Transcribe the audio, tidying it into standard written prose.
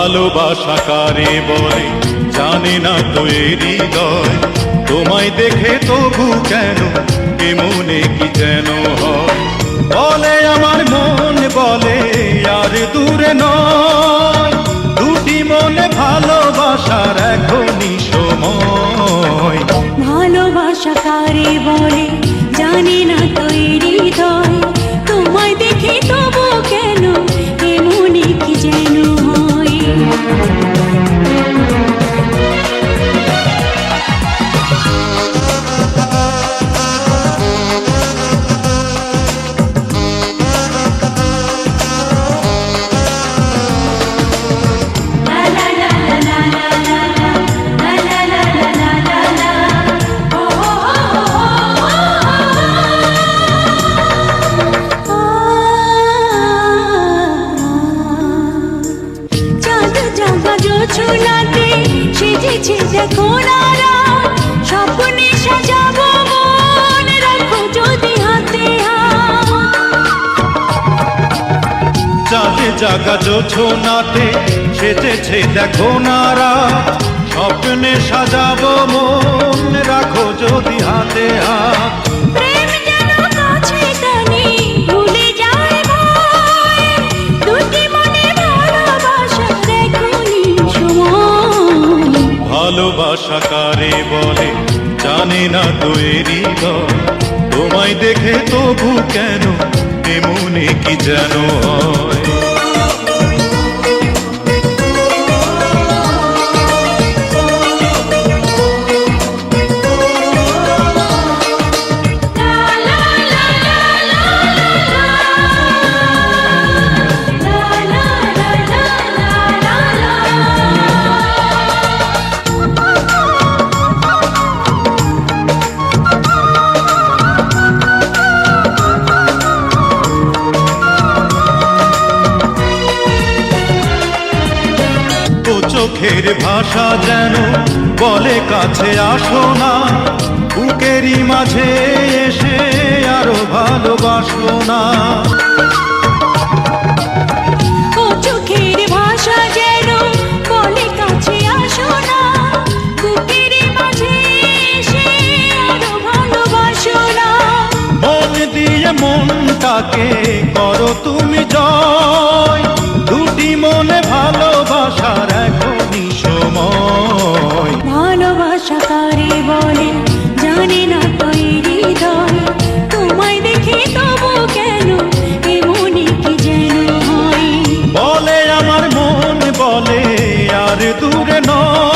ভালোবাসা কারে বলে জানে না তো এই হৃদয়, তোমায় দেখে তবু কেন এমনে কি যেন হয়। বলে আমার মন বলে আর দূরে নয়, দুটি মনে ভালোবাসার এখনই সময়। ভালোবাসা কারে বলে জানি না তো এই হৃদয়, তোমায় দেখে তবু কেন এমনি কি যেন হয়। ছোলাতে সেজেছে দেখো না রাত, স্বপ্নে সাজাবো মন, রাখো যদি হাতে হাত। চাঁদে জাগা জোছনাতে সেজেছে দেখো না রাত, স্বপ্নে সাজাবো মন, রাখো যদি হাতে হাত। প্রেম যেন কাছে টানে ভুলে যায় ভয়, দুটি মনে ভালোবাসা দেখুনি সময়। ভালোবাসা কারে বলে জানে না তো এই হৃদয়, তোমায় দেখে তবু কেন এমনে কি যেন হয়। চোখের ভাষা যেন বলে কাছে আসো না, বুকেরই মাঝে এসে আরো ভালোবাসো না। ও চোখের ভাষা যেন বলে কাছে আসো না, বুকেরই মাঝে এসে আরো ভালোবাসো না। মন দিয়ে মনটাকে করো তুমি জয়, দুটি মনে ভালোবাসার এখনই সময়। ভালোবাসা কারে বলে জানি না তো এই হৃদয়, তোমায় দেখে তবু কেন এমনি কি যেন হয়। বলে আমার মন বলে আর দূরে নয়,